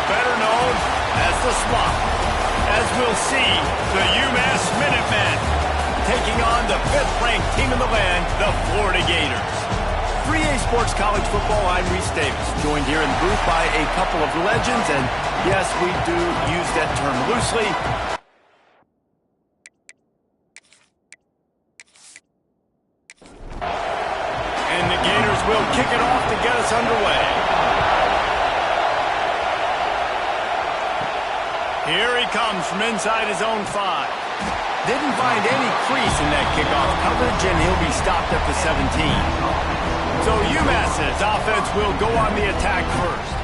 better known as the Slot. As we'll see, the UMass Minutemen taking on the 5th-ranked team in the land, the Florida Gators. 3A Sports College Football, I'm Reese Davis, joined here in the booth by a couple of legends, and yes, we do use that term loosely. And the Gators will kick it off to get us underway. Here he comes from inside his own 5. Didn't find any crease in that kickoff coverage, and he'll be stopped at the 17. So UMass's offense will go on the attack first.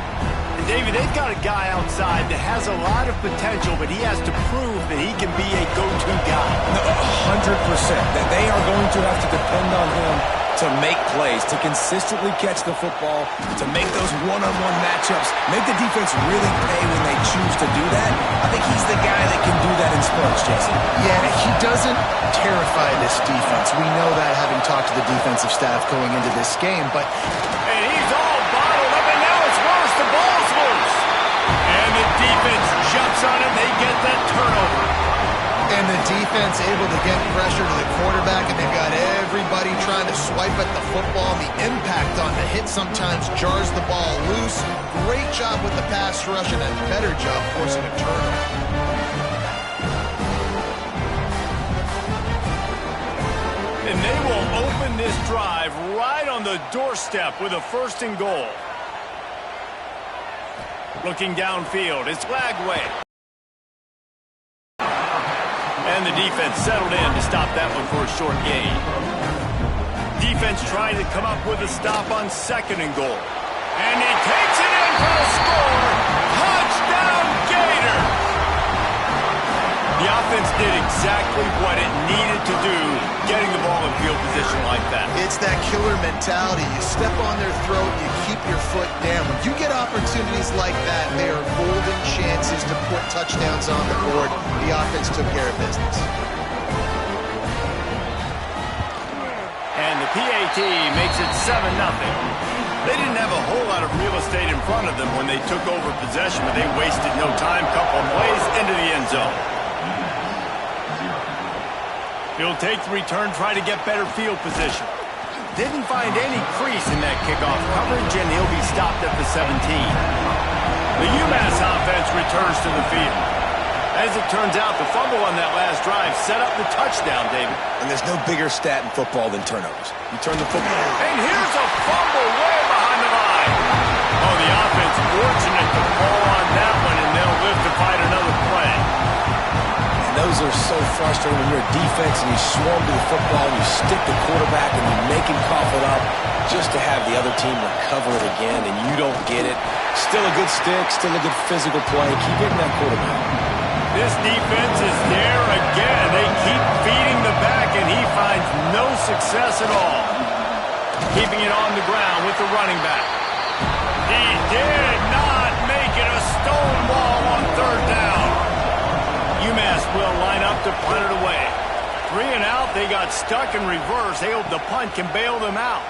And David, they've got a guy outside that has a lot of potential, but he has to prove that he can be a go-to guy. 100%. That they are going to have to depend on him to make plays, to consistently catch the football, to make those one-on-one matchups, make the defense really pay when they choose to do that. I think he's the guy that can do that in spurts, Jason. Yeah, he doesn't terrify this defense. We know that, having talked to the defensive staff going into this game, but... And he's all bottled up, and now it's worse. The ball's loose. And the defense jumps on it. They get that turnover. And the defense able to get pressure to the quarterback, and they've got everybody trying to swipe at the football. The impact on the hit sometimes jars the ball loose. Great job with the pass rush, and a better job forcing a turnover. And they will open this drive right on the doorstep with a 1st and goal. Looking downfield, it's Lagway. And the defense settled in to stop that one for a short gain. Defense trying to come up with a stop on 2nd and goal. And he takes it in for a score. Touchdown, Gators! The offense did exactly what it needed to do, getting the ball in field position like that. It's that killer mentality. You step on their throat, you keep your foot down. When you get opportunities like that, they are golden chances to put touchdowns on the board. The offense took care of business. And the PAT makes it 7-0. They didn't have a whole lot of real estate in front of them when they took over possession, but they wasted no time. Couple of plays into the end zone. He'll take the return, try to get better field position. Didn't find any crease in that kickoff coverage, and he'll be stopped at the 17. The UMass offense returns to the field. As it turns out, the fumble on that last drive set up the touchdown, David. And there's no bigger stat in football than turnovers. You turn the football. And here's a fumble way behind the line. Oh, the offense fortunate to fall on that one, and they'll live to fight another play. Those are so frustrating when you're a defense and you swarm to the football and you stick the quarterback and you make him cough it up just to have the other team recover it again and you don't get it. Still a good stick, still a good physical play. Keep hitting that quarterback. This defense is there again. They keep feeding the back and he finds no success at all. Keeping it on the ground with the running back. He did not make it a stonewall on 3rd down. UMass will line up to punt it away. 3 and out, they got stuck in reverse. They hope the punt can bail them out.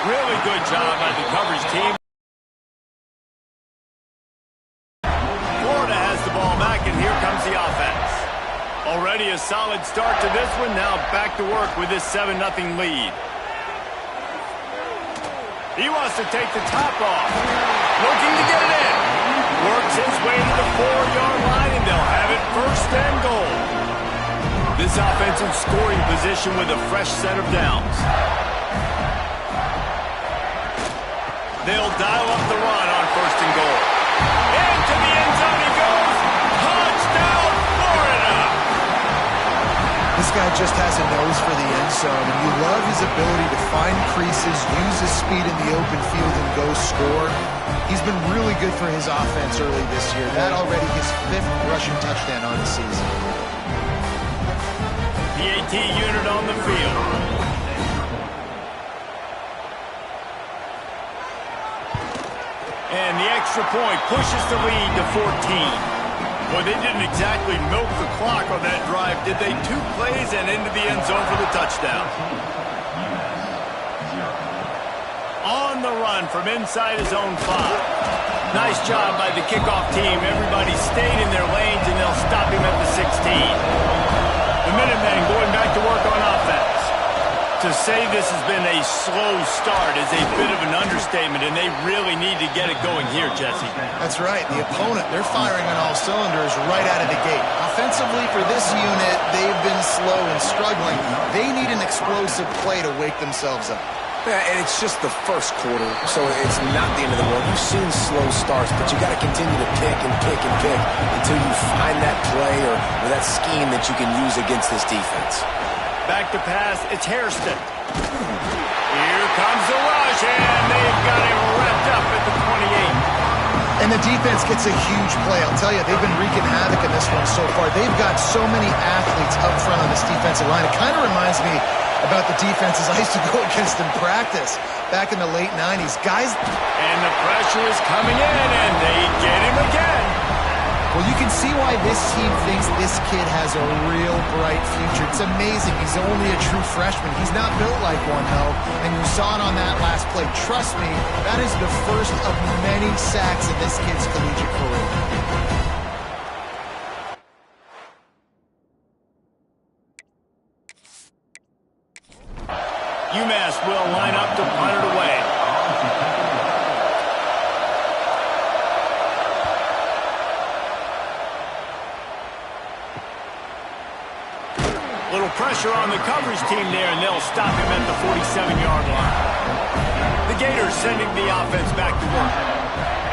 Really good job by the coverage team. Florida has the ball back, and here comes the offense. Already a solid start to this one. Now back to work with this 7-0 lead. He wants to take the top off. Looking to get it in. Works his way to the 4-yard line, and they'll have it 1st and goal. This offense in scoring position with a fresh set of downs. They'll dial up the run on 1st and goal. Into the end zone he goes. Touchdown, Florida! This guy just has a nose for the end zone, and you love his ability to find creases, use his speed in the open field, and go score. He's been really good for his offense early this year. That already his 5th rushing touchdown on the season. PAT unit on the field. And the extra point pushes the lead to 14. Well, they didn't exactly milk the clock on that drive, did they? 2 plays and into the end zone for the touchdown. On the run from inside his own 5. Nice job by the kickoff team. Everybody stayed in their lanes, and they'll stop him at the 16. The Minutemen going back to work on offense. To say this has been a slow start is a bit of an understatement, and they really need to get it going here, Jesse. That's right. The opponent, they're firing on all cylinders right out of the gate. Offensively, for this unit, they've been slow and struggling. They need an explosive play to wake themselves up. Yeah, and it's just the first quarter, so it's not the end of the world. You've seen slow starts, but you got to continue to pick and pick and pick until you find that play or that scheme that you can use against this defense. Back to pass, it's Hairston. Here comes the rush, and they've got him wrapped up at the 28. And the defense gets a huge play. I'll tell you, they've been wreaking havoc in this one so far. They've got so many athletes up front on this defensive line. It kind of reminds me about the defenses I used to go against in practice back in the late 90s. Guys. And the pressure is coming in, and they get him again. Well, you can see why this team thinks this kid has a real bright future. It's amazing. He's only a true freshman. He's not built like one, though. And you saw it on that last play. Trust me, that is the first of many sacks in this kid's collegiate career. UMass will line up to punt it away. Little pressure on the coverage team there, and they'll stop him at the 47-yard line. The Gators sending the offense back to work.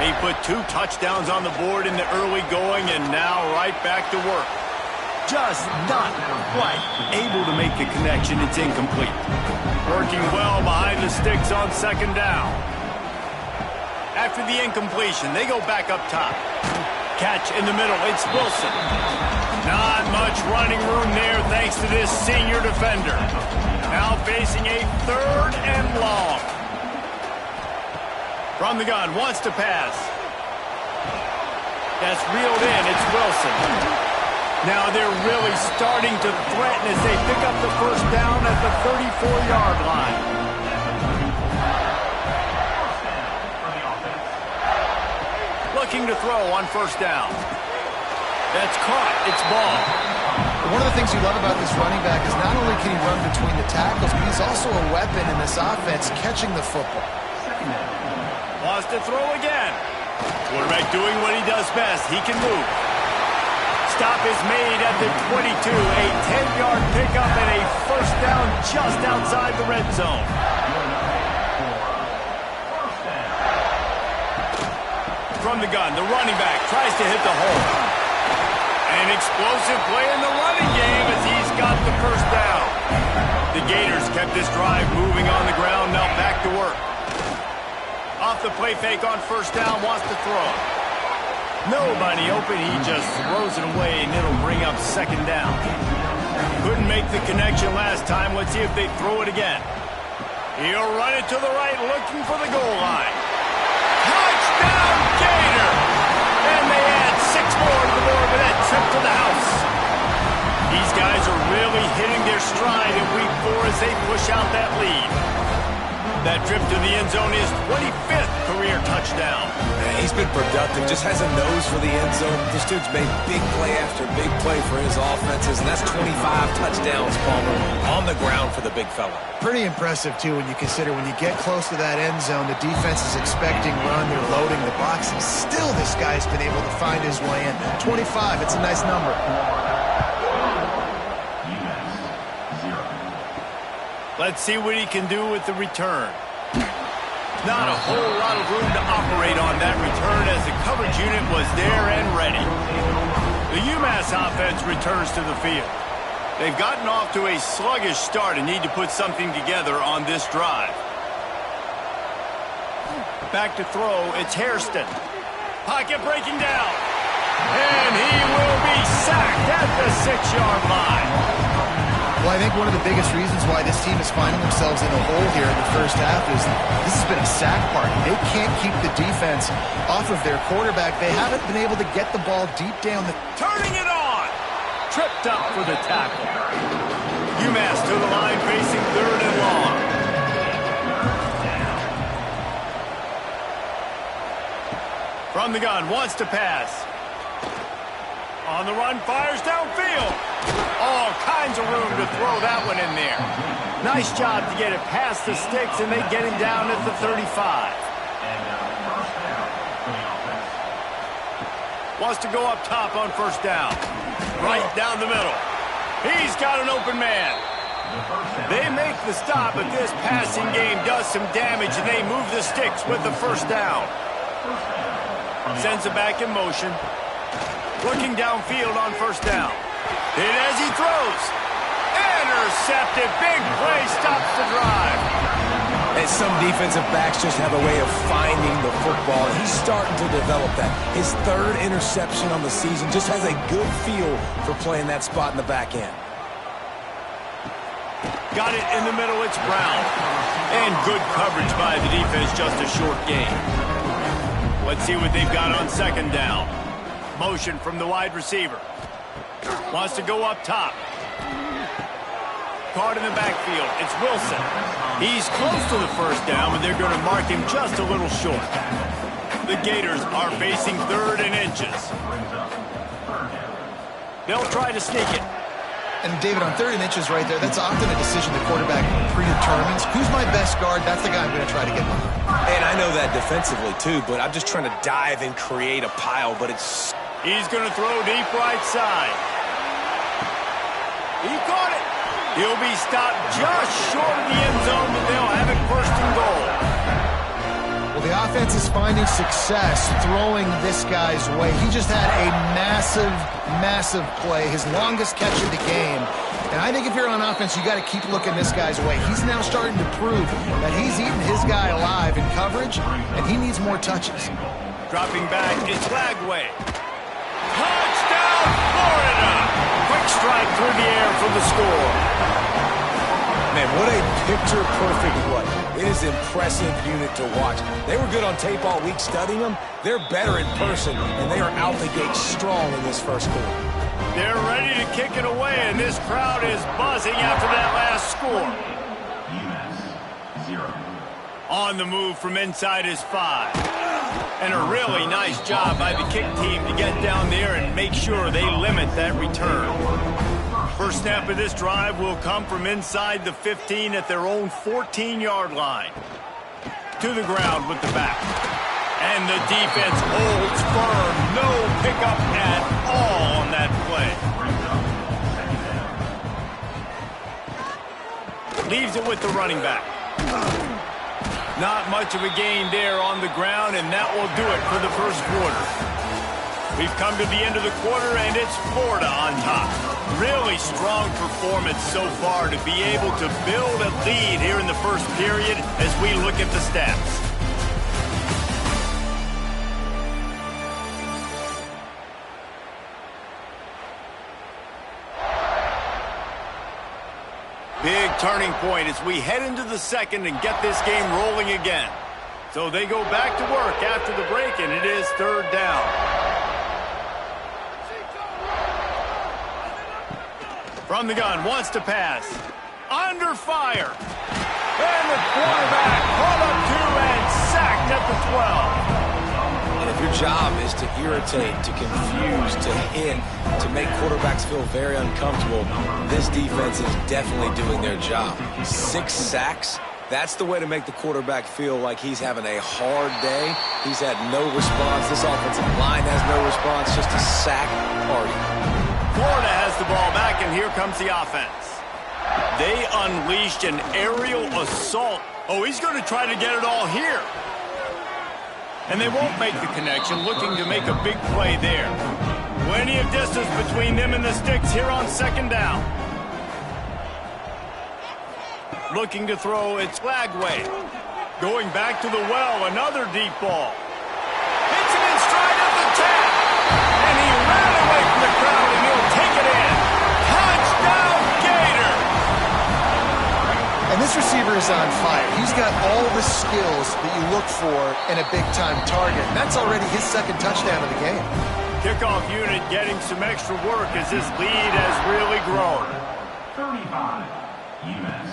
They put 2 touchdowns on the board in the early going, and now right back to work. Just not quite able to make the connection. It's incomplete. Working well behind the sticks on second down. After the incompletion, they go back up top. Catch in the middle. It's Wilson. Not much running room there thanks to this senior defender. Now facing a 3rd and long. From the gun, wants to pass. That's reeled in. It's Wilson. Now they're really starting to threaten as they pick up the first down at the 34-yard line. Looking to throw on first down. That's caught. It's ball. One of the things you love about this running back is not only can he run between the tackles, but he's also a weapon in this offense, catching the football. Wants to throw again. Quarterback doing what he does best. He can move. Stop is made at the 22. A 10-yard pickup and a first down just outside the red zone. From the gun, the running back tries to hit the hole. An explosive play in the running game as he's got the first down. The Gators kept this drive moving on the ground, now back to work. Off the play fake on first down, wants to throw. Nobody open, he just throws it away, and it'll bring up second down. Couldn't make the connection last time. Let's see if they throw it again. He'll run it to the right, looking for the goal line. Touchdown, Gator! And they add 6 more to the board with that trip to the house. These guys are really hitting their stride in week 4 as they push out that lead. That trip to the end zone is 25th career touchdown. He's been productive, just has a nose for the end zone. This dude's made big play after big play for his offenses, and that's 25 touchdowns, Palmer, on the ground for the big fella. Pretty impressive, too, when you consider when you get close to that end zone, the defense is expecting run, they're loading the box, and still this guy's been able to find his way in. 25, it's a nice number. Let's see what he can do with the return. Not a whole lot of room to operate on that return as the coverage unit was there and ready. The UMass offense returns to the field. They've gotten off to a sluggish start and need to put something together on this drive. Back to throw, it's Hairston. Pocket breaking down. And he will be sacked at the 6-yard line. Well, I think one of the biggest reasons why this team is finding themselves in a hole here in the first half is this has been a sack party. They can't keep the defense off of their quarterback. They haven't been able to get the ball deep down the... Turning it on! Tripped up for the tackle. UMass to the line facing 3rd and long. From the gun, wants to pass. On the run, fires downfield. All kinds of room to throw that one in there. Nice job to get it past the sticks, and they get him down at the 35. Wants to go up top on first down. Right down the middle. He's got an open man. They make the stop, but this passing game does some damage, and they move the sticks with the first down. Sends it back in motion. Looking downfield on first down. Hit as he throws. Intercepted. Big play stops the drive. And some defensive backs just have a way of finding the football. He's starting to develop that. His third interception on the season, just has a good feel for playing that spot in the back end. Got it in the middle, it's Brown. And good coverage by the defense, just a short gain. Let's see what they've got on second down. Motion from the wide receiver. Wants to go up top. Caught in the backfield, it's Wilson. He's close to the first down, but they're going to mark him just a little short. The Gators are facing 3rd and inches. They'll try to sneak it. And David, on 3rd and inches right there, that's often a decision the quarterback predetermines. Who's my best guard? That's the guy I'm going to try to get behind. And I know that defensively, too, but I'm just trying to dive and create a pile, but it's... He's going to throw deep right side. He caught it. He'll be stopped just short of the end zone, but they'll have it 1st and goal. Well, the offense is finding success throwing this guy's way. He just had a massive, massive play, his longest catch of the game. And I think if you're on offense, you got to keep looking this guy's way. He's now starting to prove that he's eating his guy alive in coverage, and he needs more touches. Dropping back, it's Lagway. Touchdown, Florida! Quick strike through the air for the score. Man, what a picture-perfect play. It is an impressive unit to watch. They were good on tape all week studying them. They're better in person, and they are out the gate strong in this first quarter. They're ready to kick it away, and this crowd is buzzing after that last score. UMass 0. On the move from inside his 5. And a really nice job by the kick team to get down there and make sure they limit that return. First snap of this drive will come from inside the 15 at their own 14-yard line. To the ground with the back. And the defense holds firm. No pickup at all on that play. Leaves it with the running back. Not much of a gain there on the ground, and that will do it for the first quarter. We've come to the end of the quarter, and it's Florida on top. Really strong performance so far to be able to build a lead here in the first period as we look at the stats. Big turning point as we head into the second and get this game rolling again. So they go back to work after the break, and it is 3rd down. From the gun, wants to pass. Under fire. And the quarterback pulled up 2 and sacked at the 12. And if your job is to irritate, to confuse, to hit, to make quarterbacks feel very uncomfortable, this defense is definitely doing their job. 6 sacks, that's the way to make the quarterback feel like he's having a hard day. He's had no response. This offensive line has no response, just a sack party. Florida has the ball back, and here comes the offense. They unleashed an aerial assault. Oh, he's going to try to get it all here. And they won't make the connection, looking to make a big play there. Plenty of distance between them and the sticks here on second down. Looking to throw, it's Lagway. Going back to the well, another deep ball. Hits him in stride of the tap. And he ran away from the crowd, and he'll take it in. Touchdown, Gator! And this receiver is on fire. He's got all the skills that you look for in a big-time target. That's already his 2nd touchdown of the game. Kickoff unit getting some extra work as this lead has really grown. 35, UMass.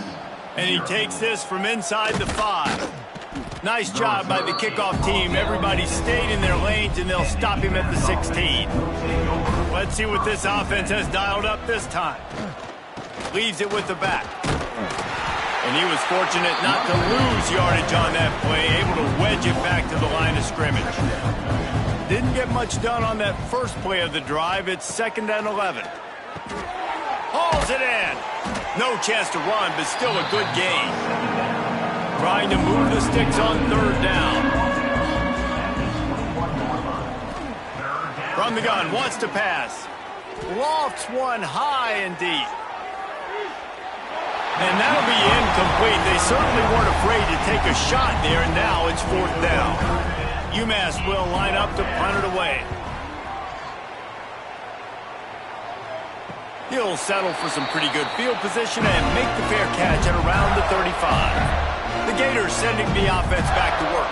And he takes this from inside the 5. Nice job by the kickoff team. Everybody stayed in their lanes, and they'll stop him at the 16. Let's see what this offense has dialed up this time. Leaves it with the back. And he was fortunate not to lose yardage on that play, able to wedge it back to the line of scrimmage. Didn't get much done on that first play of the drive. It's 2nd and 11. Hauls it in. No chance to run, but still a good gain. Trying to move the sticks on 3rd down. From the gun, wants to pass. Lofts one high and deep. And that'll be incomplete. They certainly weren't afraid to take a shot there, and now it's 4th down. UMass will line up to punt it away. He'll settle for some pretty good field position and make the fair catch at around the 35. The Gators sending the offense back to work.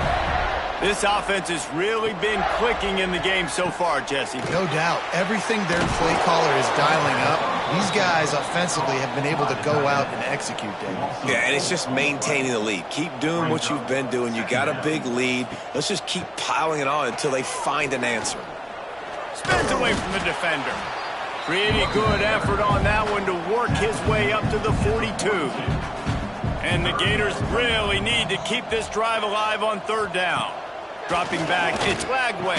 This offense has really been clicking in the game so far, Jesse. No doubt. Everything their play caller is dialing up, these guys offensively have been able to go out and execute, David. Yeah, and it's just maintaining the lead. Keep doing what you've been doing. You got a big lead. Let's just keep piling it on until they find an answer. Spins away from the defender. Pretty good effort on that one to work his way up to the 42. And the Gators really need to keep this drive alive on 3rd down. Dropping back, it's Lagway.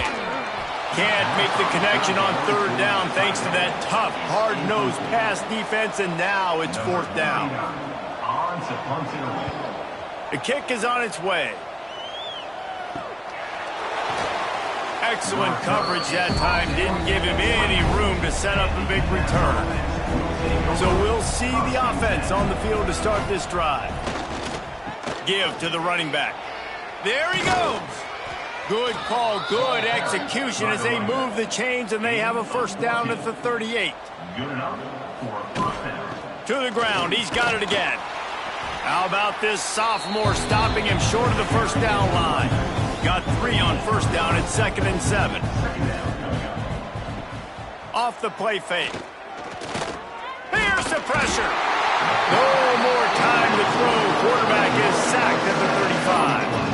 Can't make the connection on 3rd down thanks to that tough, hard-nosed pass defense, and now it's 4th down. The kick is on its way. Excellent coverage that time. Didn't give him any room to set up a big return. So we'll see the offense on the field to start this drive. Give to the running back. There he goes. Good call, good execution as they move the chains, and they have a 1st down at the 38. To the ground. He's got it again. How about this sophomore stopping him short of the 1st down line? Got 3 on 1st down at 2nd and 7. Off the play fake. Here's the pressure. No more time to throw. Quarterback is sacked at the 35.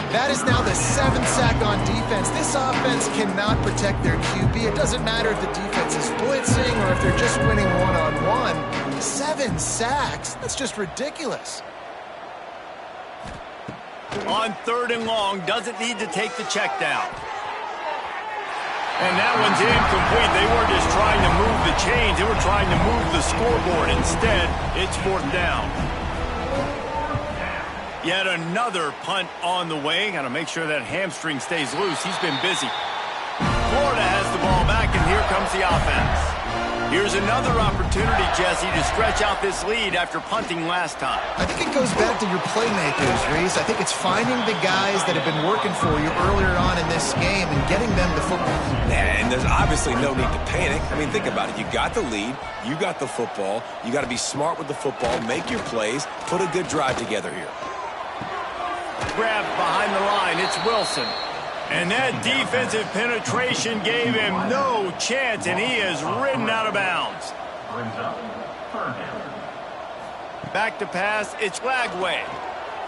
That is now the 7th sack on defense. This offense cannot protect their QB. It doesn't matter if the defense is blitzing or if they're just winning one-on-one. 7 sacks? That's just ridiculous. On 3rd and long, doesn't need to take the check down. And that one's incomplete. They weren't just trying to move the chains. They were trying to move the scoreboard. Instead, it's 4th down. Yet another punt on the way. Got to make sure that hamstring stays loose. He's been busy. Florida has the ball back, and here comes the offense. Here's another opportunity, Jesse, to stretch out this lead after punting last time. I think it goes back to your playmakers, Reese. I think it's finding the guys that have been working for you earlier on in this game and getting them the football. And there's obviously no need to panic. I mean, think about it. You got the lead. You got the football. You got to be smart with the football. Make your plays. Put a good drive together here. Grabbed behind the line. It's Wilson. And that defensive penetration gave him no chance, and he is ridden out of bounds. Back to pass, it's Lagway.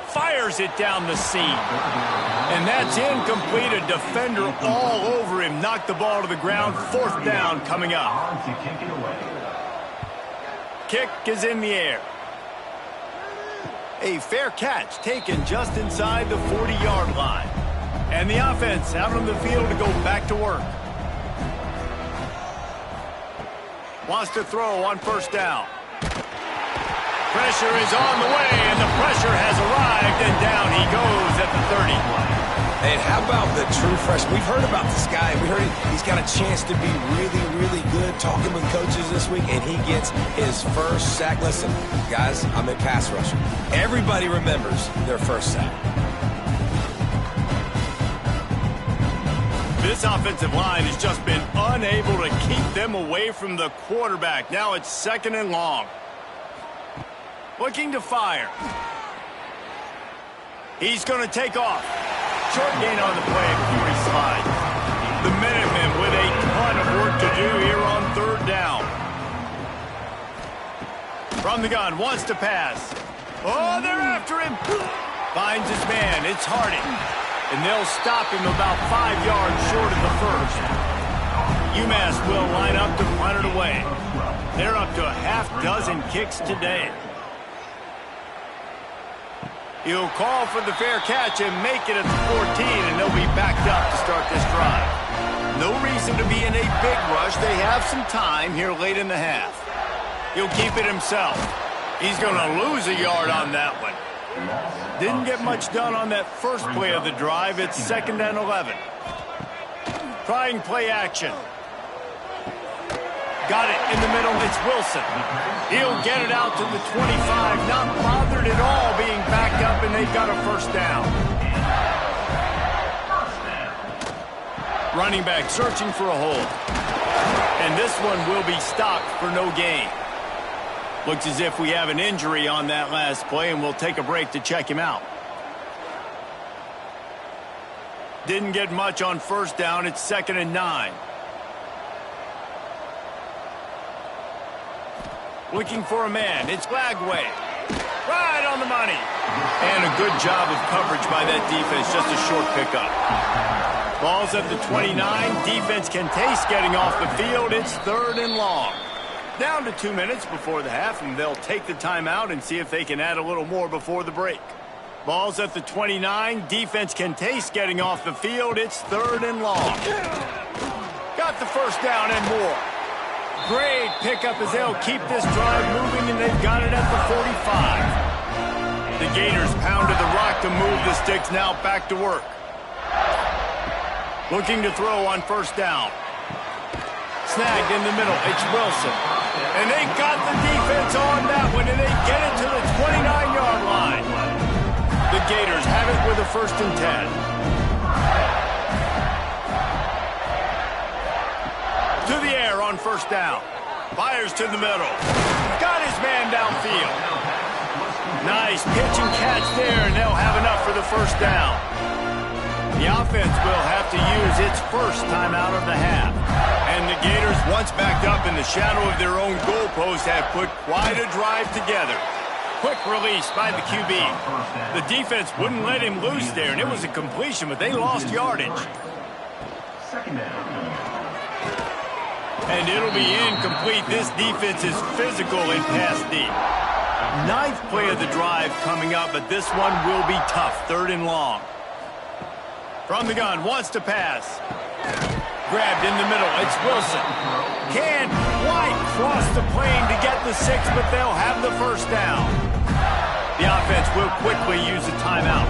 Fires it down the seam. And that's incomplete. A defender all over him. Knocked the ball to the ground. 4th down coming up. Kick is in the air. A fair catch taken just inside the 40-yard line. And the offense out on the field to go back to work. Wants to throw on 1st down. Pressure is on the way, and the pressure has arrived, and down he goes at the 30. And how about the true freshman? We've heard about this guy. We heard he's got a chance to be really, really good. Talking with coaches this week, and he gets his 1st sack. Listen, guys, I'm a pass rusher. Everybody remembers their 1st sack. This offensive line has just been unable to keep them away from the quarterback. Now it's 2nd and long. Looking to fire. He's going to take off. Short gain on the play before he slides. The Minutemen with a ton of work to do here on 3rd down. From the gun, wants to pass. Oh, they're after him. Finds his man. It's Harding. And they'll stop him about 5 yards short of the first. UMass will line up to punt it away. They're up to a half-dozen kicks today. He'll call for the fair catch and make it at the 14, and they'll be backed up to start this drive. No reason to be in a big rush. They have some time here late in the half. He'll keep it himself. He's going to lose a yard on that one. Didn't get much done on that first play of the drive. It's 2nd and 11. Trying play action. Got it in the middle. It's Wilson. He'll get it out to the 25. Not bothered at all being backed up, and they've got a first down. Running back searching for a hole. And this one will be stopped for no gain. Looks as if we have an injury on that last play, and we'll take a break to check him out. Didn't get much on first down. It's 2nd and 9. Looking for a man. It's Glagway. Right on the money. And a good job of coverage by that defense. Just a short pickup. Ball's at the 29. Defense can taste getting off the field. It's 3rd and long. Down to 2 minutes before the half, and they'll take the timeout and see if they can add a little more before the break. Ball's at the 29. Defense can taste getting off the field. It's 3rd and long. Got the first down and more. Great pickup as they'll keep this drive moving, and they've got it at the 45. The Gators pounded the rock to move the sticks. Now back to work. Looking to throw on first down. Snagged in the middle. It's Wilson. And they got the defense on that one, and they get it to the 29-yard line. The Gators have it with a 1st and 10. To the air on first down. Fires to the middle. Got his man downfield. Nice pitch and catch there, and they'll have enough for the first down. The offense will have to use its first timeout of the half. And the Gators, once backed up in the shadow of their own goalpost, have put quite a drive together. Quick release by the QB. The defense wouldn't let him loose there, and it was a completion, but they lost yardage. And it'll be incomplete. This defense is physical in pass deep. 9th play of the drive coming up, but this one will be tough. 3rd and long. From the gun, wants to pass. Grabbed in the middle, it's Wilson. Can't quite cross the plane to get the 6, but they'll have the first down. The offense will quickly use a timeout.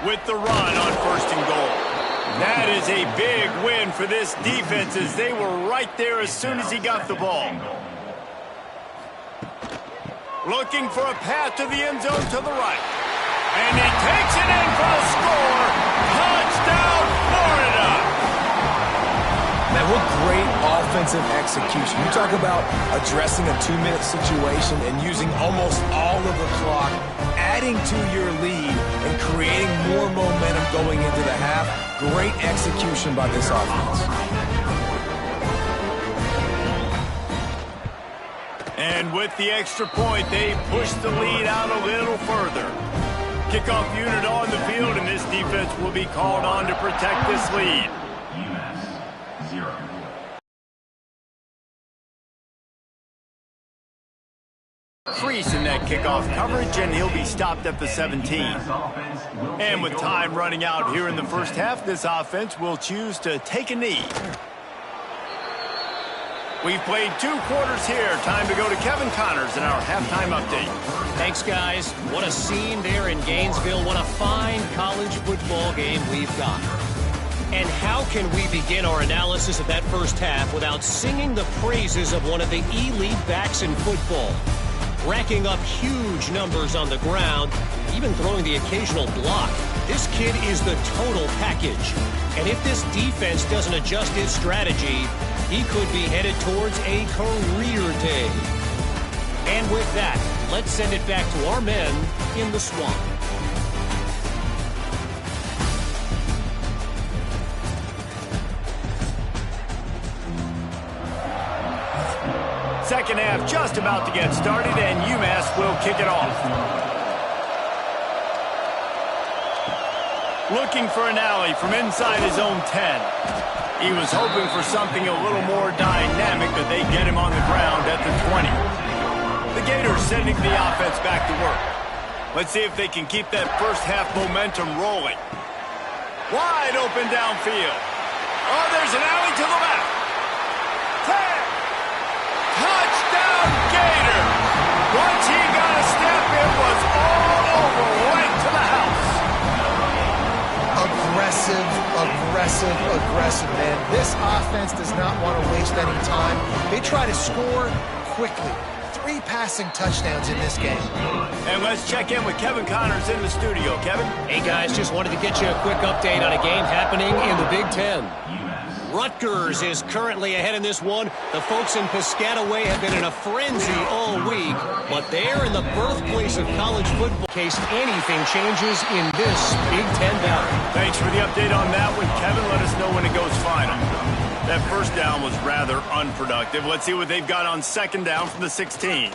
With the run on 1st and goal. That is a big win for this defense as they were right there as soon as he got the ball. Looking for a path to the end zone to the right. And he takes it in for the score. Touchdown, Florida! Man, what great offensive execution. You talk about addressing a 2-minute situation and using almost all of the clock, adding to your lead, and creating more momentum going into the half. Great execution by this offense. And with the extra point, they push the lead out a little further. Kickoff unit on the field, and this defense will be called on to protect this lead. UMass 0. Crease in that kickoff coverage, and he'll be stopped at the 17. And with time running out here in the first half, this offense will choose to take a knee. We've played 2 quarters here. Time to go to Kevin Connors in our halftime update. Thanks, guys. What a scene there in Gainesville. What a fine college football game we've got. And how can we begin our analysis of that first half without singing the praises of one of the elite backs in football? Racking up huge numbers on the ground, even throwing the occasional block. This kid is the total package. And if this defense doesn't adjust its strategy, he could be headed towards a career day. And with that, let's send it back to our men in the swamp. Second half just about to get started, and UMass will kick it off. Looking for an alley from inside his own 10. He was hoping for something a little more dynamic, but they get him on the ground at the 20. The Gators sending the offense back to work. Let's see if they can keep that first half momentum rolling. Wide open downfield. Oh, there's an alley to the left. 10. Touchdown, Gator! Once he got a step, it was all over, right to the house. Aggressive, man. This offense does not want to waste any time. They try to score quickly. 3 passing touchdowns in this game. And let's check in with Kevin Connors in the studio. Kevin? Hey, guys, just wanted to get you a quick update on a game happening in the Big Ten. Rutgers is currently ahead in this one. The folks in Piscataway have been in a frenzy all week, but they're in the birthplace of college football in case anything changes in this Big Ten battle. Thanks for the update on that one, Kevin. Let us know when it goes final. That first down was rather unproductive. Let's see what they've got on second down from the 16.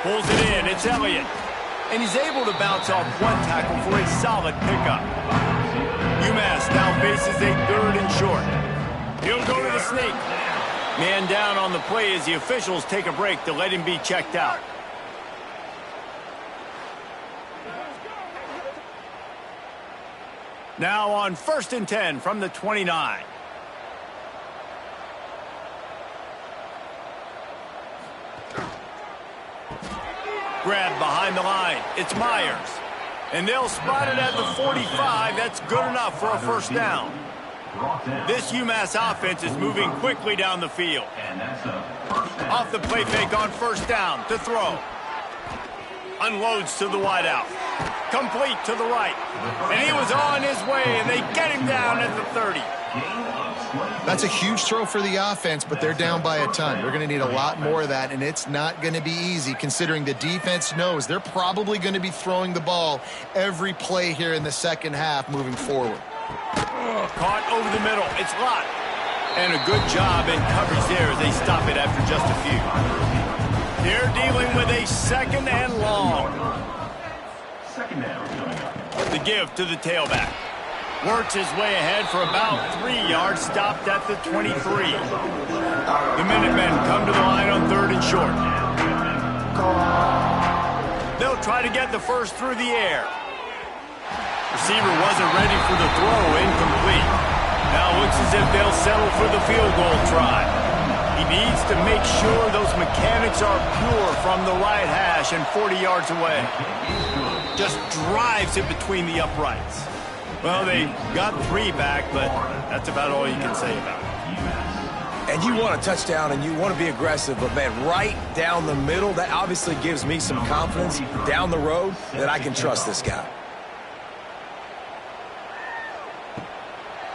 Pulls it in. It's Elliott. And he's able to bounce off one tackle for a solid pickup. UMass now faces a 3rd and short. He'll go to the sneak. Man down on the play as the officials take a break to let him be checked out. Now on 1st and 10 from the 29. Grab behind the line. It's Myers. And they'll spot it at the 45. That's good enough for a first down. This UMass offense is moving quickly down the field. Off the play fake on first down to throw. Unloads to the wideout. Complete to the right. And he was on his way, and they get him down at the 30. That's a huge throw for the offense, but they're down by a ton. They're going to need a lot more of that, and it's not going to be easy considering the defense knows they're probably going to be throwing the ball every play here in the second half moving forward. Caught over the middle. It's Lott. And a good job in coverage there as they stop it after just a few. They're dealing with a 2nd and long. The give to the tailback. Works his way ahead for about 3 yards, stopped at the 23. The Minutemen come to the line on 3rd and short. They'll try to get the first through the air. Receiver wasn't ready for the throw, incomplete. Now looks as if they'll settle for the field goal try. He needs to make sure those mechanics are pure from the right hash and 40 yards away. Just drives it between the uprights. Well, they got 3 back, but that's about all you can say about it. And you want a touchdown and you want to be aggressive, but, man, right down the middle, that obviously gives me some confidence down the road that I can trust this guy.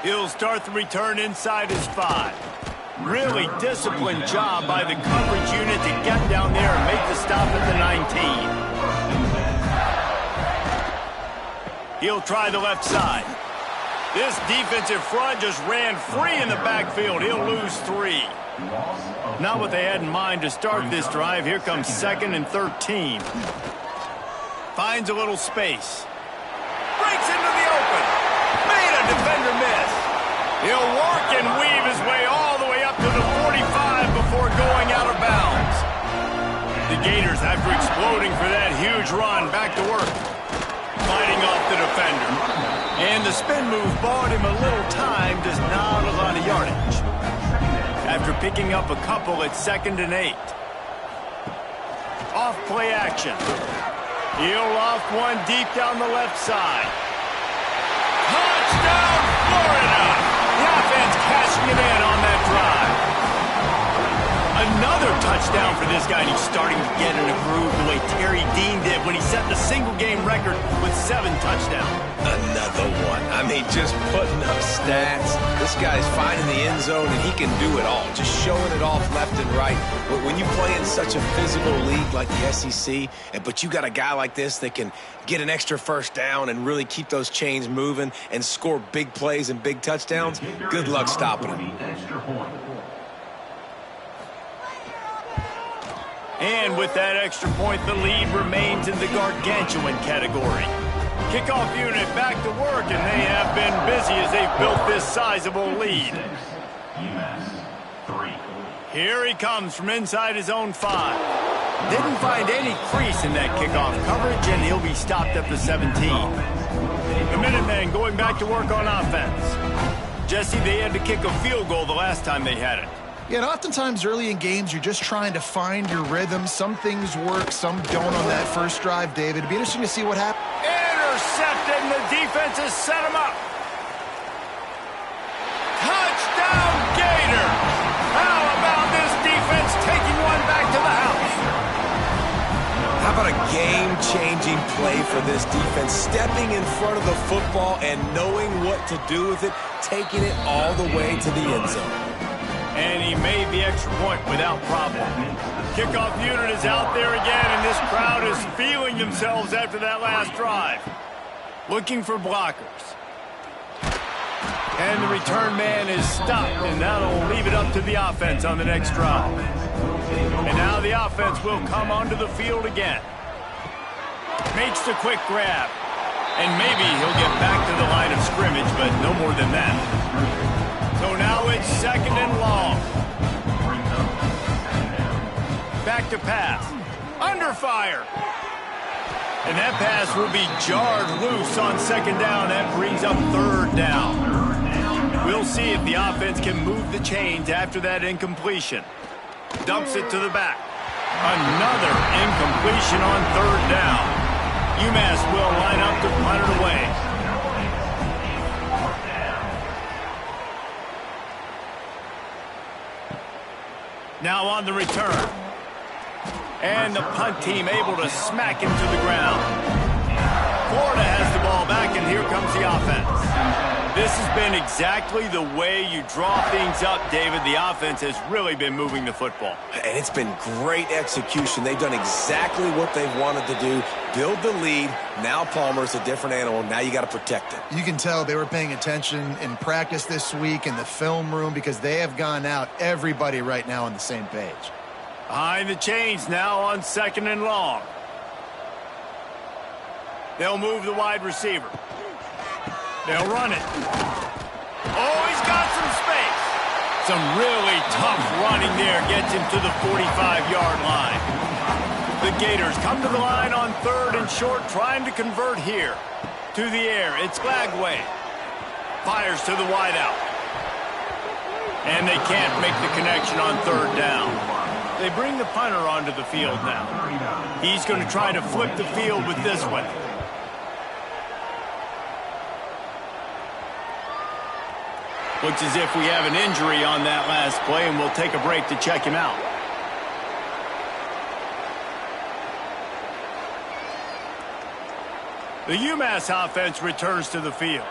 He'll start the return inside his 5. Really disciplined job by the coverage unit to get down there and make the stop at the 19. He'll try the left side. This defensive front just ran free in the backfield. He'll lose 3. Not what they had in mind to start this drive. Here comes 2nd and 13. Finds a little space. Breaks into the open. Made a defender miss. He'll work and weave his way all the way up to the 45 before going out of bounds. The Gators, after exploding for that huge run, back to work. Fighting off the defender. And the spin move bought him a little time, just not a lot of yardage. After picking up a couple, it's 2nd and 8. Off play action. He'll loft one deep down the left side. Touchdown, Florida! The offense cashing it in on that drive. Another touchdown for this guy, and he's starting to get in a groove the way Terry Dean did when he set the single-game record with 7 touchdowns. Another one. I mean, just putting up stats. This guy's finding the end zone, and he can do it all, just showing it off left and right. But when you play in such a physical league like the SEC, but you got a guy like this that can get an extra first down and really keep those chains moving and score big plays and big touchdowns, good luck stopping him. And with that extra point, the lead remains in the gargantuan category. Kickoff unit back to work, and they have been busy as they've built this sizable lead. UMass 3. Here he comes from inside his own 5. Didn't find any crease in that kickoff coverage, and he'll be stopped at the 17. The Minutemen going back to work on offense. Jesse, they had to kick a field goal the last time they had it. Yeah, and oftentimes early in games, you're just trying to find your rhythm. Some things work, some don't on that first drive, David. It'd be interesting to see what happens. Intercepted, and the defense has set him up. Touchdown, Gator! How about this defense taking one back to the house? How about a game-changing play for this defense? Stepping in front of the football and knowing what to do with it, taking it all the way to the end zone. And he made the extra point without problem. Kickoff unit is out there again, and this crowd is feeling themselves after that last drive. Looking for blockers. And the return man is stopped, and that'll leave it up to the offense on the next drive. And now the offense will come onto the field again. Makes the quick grab. And maybe he'll get back to the line of scrimmage, but no more than that. So now it's 2nd and long. Back to pass. Under fire. And that pass will be jarred loose on 2nd down. That brings up 3rd down. We'll see if the offense can move the chains after that incompletion. Dumps it to the back. Another incompletion on 3rd down. UMass will line up to punt it away. Now on the return. And the punt team able to smack him to the ground. Florida has the ball back, and here comes the offense. This has been exactly the way you draw things up, David. The offense has really been moving the football. And it's been great execution. They've done exactly what they've wanted to do. Build the lead. Now Palmer's a different animal. Now you got to protect it. You can tell they were paying attention in practice this week in the film room because they have gone out, everybody right now on the same page. Behind the chains now on 2nd and long. They'll move the wide receiver. They'll run it. Oh, he's got some space. Some really tough running there gets him to the 45-yard line. The Gators come to the line on 3rd and short, trying to convert here. To the air, it's Glagway. Fires to the wideout. And they can't make the connection on 3rd down. They bring the punter onto the field now. He's going to try to flip the field with this one. Looks as if we have an injury on that last play, and we'll take a break to check him out. The UMass offense returns to the field.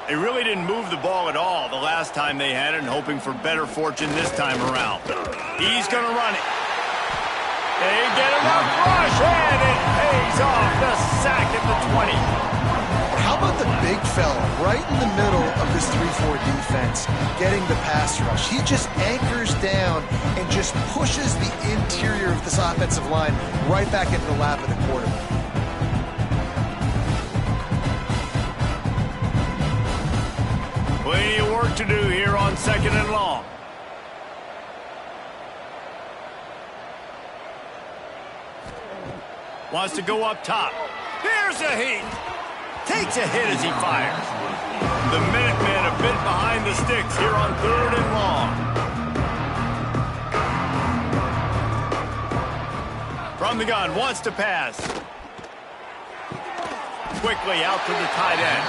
They really didn't move the ball at all the last time they had it, and hoping for better fortune this time around. He's going to run it. They get enough rush, and it pays off. The sack at the 20. How about the big fella right in the middle of this 3-4 defense getting the pass rush? He just anchors down and just pushes the interior of this offensive line right back into the lap of the quarterback. Plenty of work to do here on 2nd and long. Wants to go up top. Here's a heat. Takes a hit as he fires. The Minutemen a bit behind the sticks here on 3rd and long. From the gun, wants to pass. Quickly out to the tight end.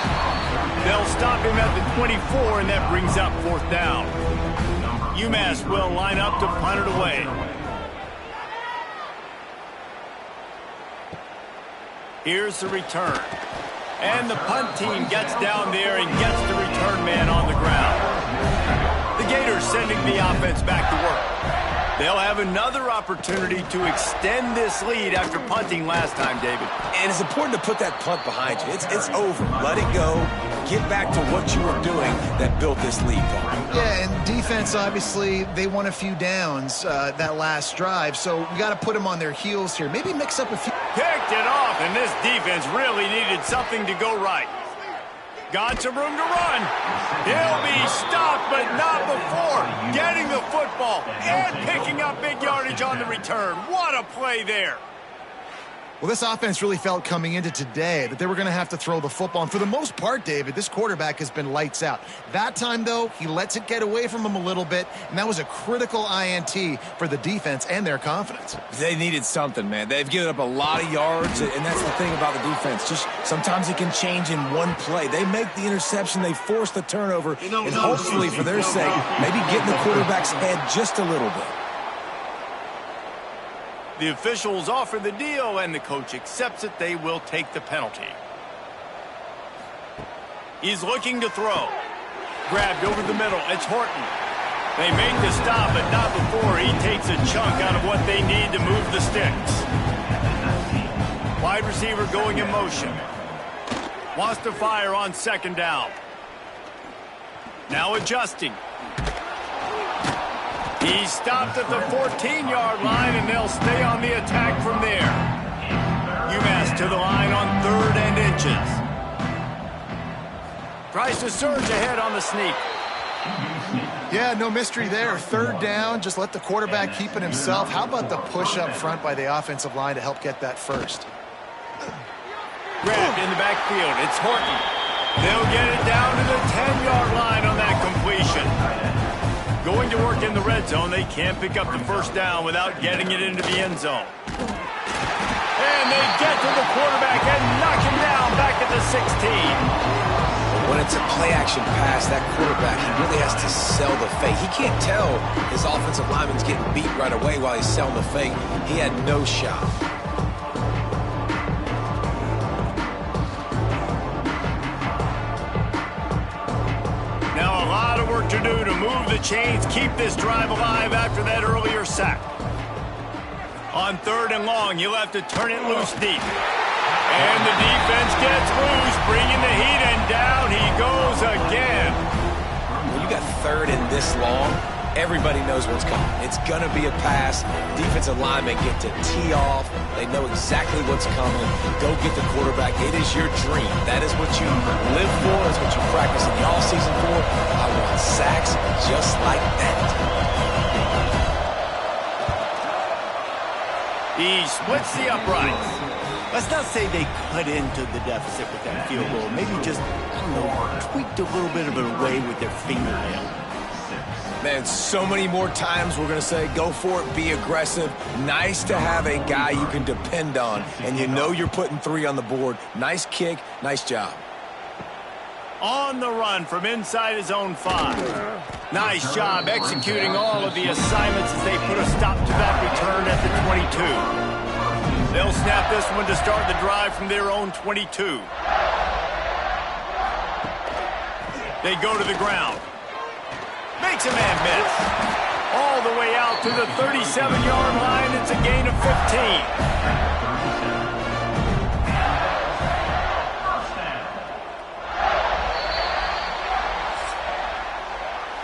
They'll stop him at the 24, and that brings up 4th down. UMass will line up to punt it away. Here's the return. And the punt team gets down there and gets the return man on the ground. The Gators sending the offense back to work. They'll have another opportunity to extend this lead after punting last time, David. And it's important to put that punt behind you. It's over. Let it go. Get back to what you were doing that built this lead, Paul. Yeah, and defense, obviously, they won a few downs that last drive, so we got to put them on their heels here. Maybe mix up a few. Picked it off, and this defense really needed something to go right. Got some room to run. He'll be stopped, but not before getting the football and picking up big yardage on the return. What a play there. Well, this offense really felt coming into today that they were going to have to throw the football. And for the most part, David, this quarterback has been lights out. That time, though, he lets it get away from him a little bit, and that was a critical INT for the defense and their confidence. They needed something, man. They've given up a lot of yards, and that's the thing about the defense. Just sometimes it can change in one play. They make the interception, they force the turnover, and hopefully, for their sake, maybe get in the quarterback's head just a little bit. The officials offer the deal, and the coach accepts it. They will take the penalty. He's looking to throw. Grabbed over the middle. It's Horton. They make the stop, but not before he takes a chunk out of what they need to move the sticks. Wide receiver going in motion. Wants to fire on second down. Now adjusting. He stopped at the 14-yard line, and they'll stay on the attack from there. UMass to the line on 3rd and inches. Tries to surge ahead on the sneak. Yeah, no mystery there. 3rd down, just let the quarterback keep it himself. How about the push up front by the offensive line to help get that first? Grabbed in the backfield. It's Horton. They'll get it down to the 10-yard line on that completion. Going to work in the red zone. They can't pick up the first down without getting it into the end zone. And they get to the quarterback and knock him down back at the 16. When it's a play-action pass, that quarterback, he really has to sell the fake. He can't tell his offensive lineman's getting beat right away while he's selling the fake. He had no shot. To do to move the chains, keep this drive alive after that earlier sack. On 3rd and long, you'll have to turn it loose deep. And the defense gets loose, bringing the heat, and down he goes again. When you got 3rd and this long, everybody knows what's coming. It's going to be a pass. Defensive linemen get to tee off. They know exactly what's coming. Go get the quarterback. It is your dream. That is what you live for. That's what you practice in the offseason for. I want sacks just like that. He splits the uprights. Let's not say they cut into the deficit with that field goal. Maybe just, I don't know, tweaked a little bit of it away with their fingernail. Man, so many more times we're going to say, go for it, be aggressive. Nice to have a guy you can depend on, and you know you're putting 3 on the board. Nice kick, nice job. On the run from inside his own 5. Nice job executing all of the assignments as they put a stop to that return at the 22. They'll snap this one to start the drive from their own 22. They go to the ground. Makes a man miss. All the way out to the 37-yard line. It's a gain of 15.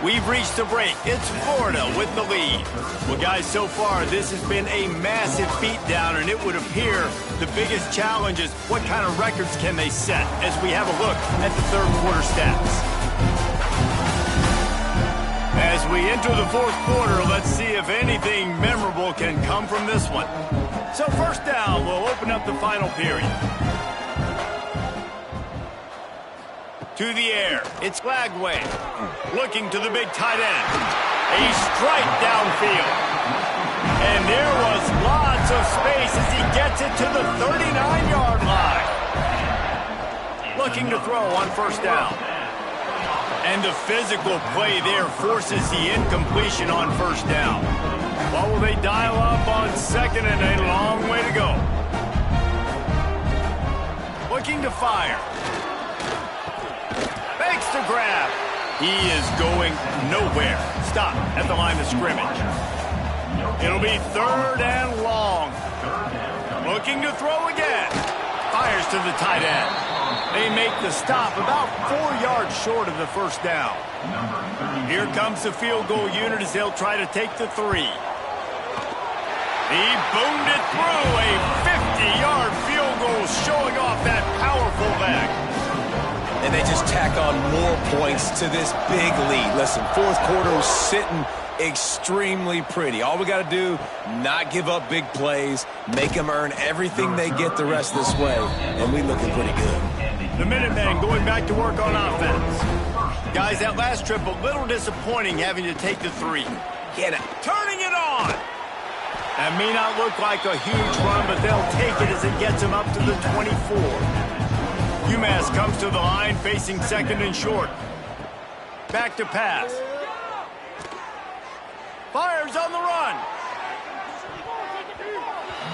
We've reached the break. It's Florida with the lead. Well, guys, so far this has been a massive beatdown, and it would appear the biggest challenge is what kind of records can they set as we have a look at the 3rd quarter stats. As we enter the 4th quarter, let's see if anything memorable can come from this one. So 1st down, we'll open up the final period. To the air, it's Lagway. Looking to the big tight end. A strike downfield. And there was lots of space as he gets it to the 39-yard line. Looking to throw on 1st down. And the physical play there forces the incompletion on 1st down. What will they dial up on 2nd and a long way to go? Looking to fire. Makes the grab. He is going nowhere. Stop at the line of scrimmage. It'll be 3rd and long. Looking to throw again. Fires to the tight end. They make the stop about 4 yards short of the first down. Here comes the field goal unit as they'll try to take the 3. He boomed it through. A 50-yard field goal showing off that powerful leg. And they just tack on more points to this big lead. Listen, fourth quarter was sitting extremely pretty. All we got to do, not give up big plays, make them earn everything they get the rest of this way, and we looking pretty good. The Minutemen going back to work on offense. Guys, that last trip, a little disappointing having to take the 3. Get it. Turning it on. That may not look like a huge run, but they'll take it as it gets them up to the 24. UMass comes to the line facing 2nd and short. Back to pass. Fires on the run.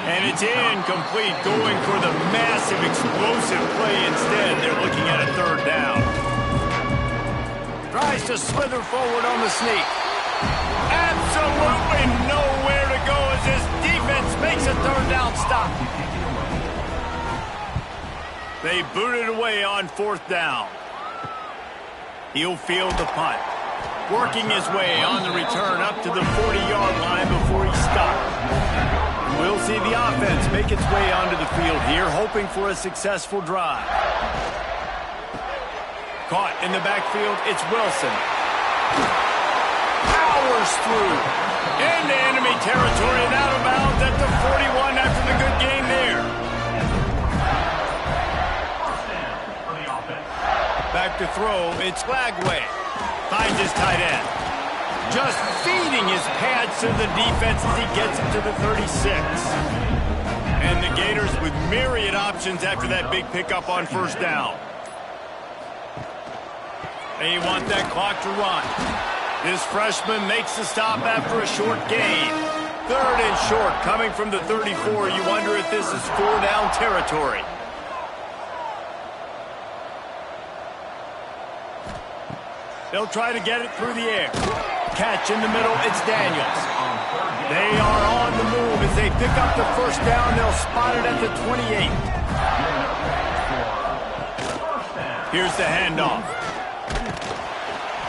And it's incomplete, going for the massive explosive play instead. They're looking at a 3rd down. Tries to slither forward on the sneak. Absolutely nowhere to go as this defense makes a 3rd down stop. They boot it away on 4th down. He'll field the punt. Working his way on the return up to the 40-yard line before he stopped. We'll see the offense make its way onto the field here, hoping for a successful drive. Caught in the backfield, it's Wilson. Powers through. Into enemy territory and out of bounds at the 41 after the good game there. Back to throw, it's Lagway. Finds his tight end. Just feeding his pads to the defense as he gets it to the 36. And the Gators with myriad options after that big pickup on 1st down. They want that clock to run. This freshman makes the stop after a short gain. 3rd and short coming from the 34. You wonder if this is 4-down territory. They'll try to get it through the air. Catch in the middle, it's Daniels. They are on the move as they pick up the 1st down. They'll spot it at the 28. Here's the handoff.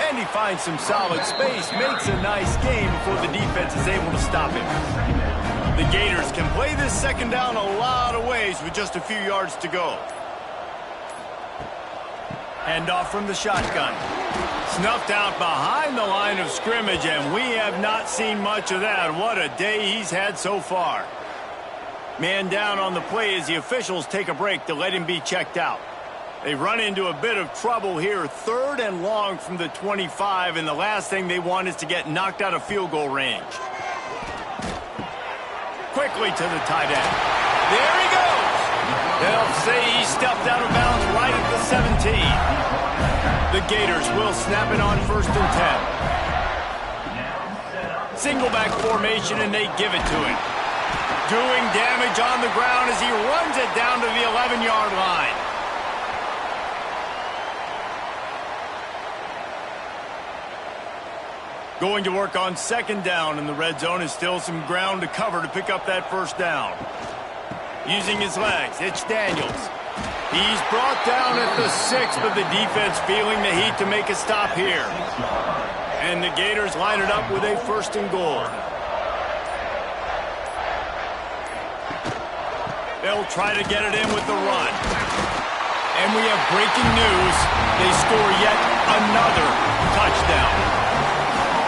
And he finds some solid space, makes a nice game before the defense is able to stop him. The Gators can play this 2nd down a lot of ways with just a few yards to go. Handoff from the shotgun. Snuffed out behind the line of scrimmage, and we have not seen much of that. What a day he's had so far. Man down on the play as the officials take a break to let him be checked out. They run into a bit of trouble here. 3rd and long from the 25, and the last thing they want is to get knocked out of field goal range. Quickly to the tight end. There he goes. They'll say he stepped out of bounds right at the 17. The Gators will snap it on 1st and 10. Single back formation, and they give it to him. Doing damage on the ground as he runs it down to the 11-yard line. Going to work on 2nd down, and the red zone is still some ground to cover to pick up that 1st down. Using his legs, it's Daniels. He's brought down at the 6, but the defense feeling the heat to make a stop here. And the Gators line it up with a 1st and goal. They'll try to get it in with the run. And we have breaking news. They score yet another touchdown.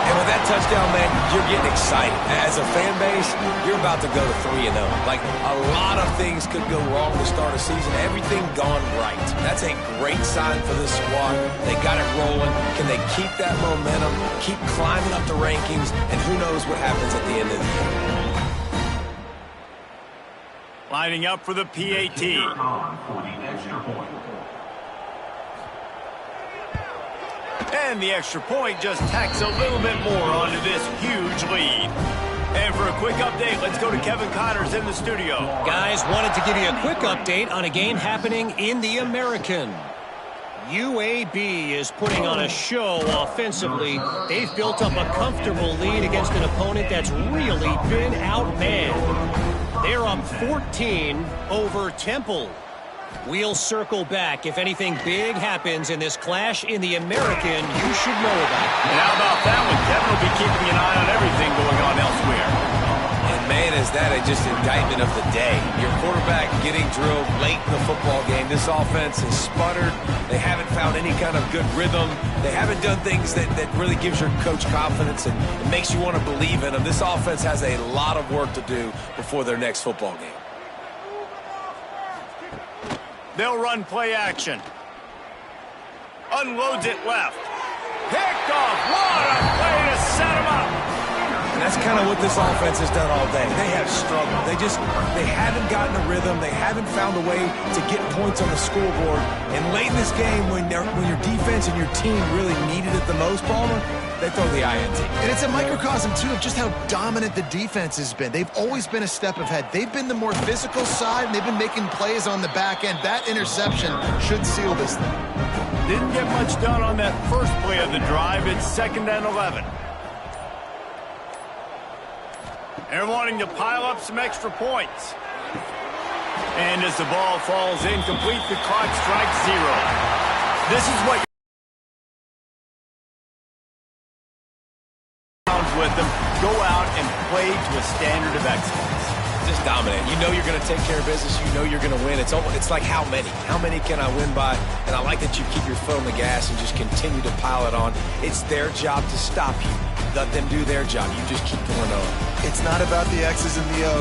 And with that touchdown, man, you're getting excited. As a fan base, you're about to go to 3-0. Like, a lot of things could go wrong to start a season. Everything gone right. That's a great sign for this squad. They got it rolling. Can they keep that momentum, keep climbing up the rankings, and who knows what happens at the end of the year. Lining up for the PAT. And the extra point just tacks a little bit more onto this huge lead. And for a quick update, let's go to Kevin Connors in the studio. Guys, wanted to give you a quick update on a game happening in the American. UAB is putting on a show offensively. They've built up a comfortable lead against an opponent that's really been outmanned. They're up 14 over Temple. We'll circle back if anything big happens in this clash in the American you should know about. And how about that one? Kevin will be keeping an eye on everything going on elsewhere. And man, is that just indictment of the day. Your quarterback getting drilled late in the football game. This offense has sputtered. They haven't found any kind of good rhythm. They haven't done things that really gives your coach confidence and it makes you want to believe in them. This offense has a lot of work to do before their next football game. They'll run play action. Unloads it left. Picked off. What a play to set him up. And that's kind of what this offense has done all day. They have struggled. They haven't gotten a rhythm. They haven't found a way to get points on the scoreboard. And late in this game, when your defense and your team really needed it the most, Palmer, they throw the INT. And it's a microcosm, too, of just how dominant the defense has been. They've always been a step ahead. They've been the more physical side, and they've been making plays on the back end. That interception should seal this thing. Didn't get much done on that first play of the drive. It's 2nd and 11. They're wanting to pile up some extra points. And as the ball falls incomplete, the clock strikes 0. This is what with them, go out and play to a standard of excellence. Just dominate. You know you're going to take care of business. You know you're going to win. It's like how many? How many can I win by? And I like that you keep your foot on the gas and just continue to pile it on. It's their job to stop you. Let them do their job. You just keep going on. It's not about the X's and the O's.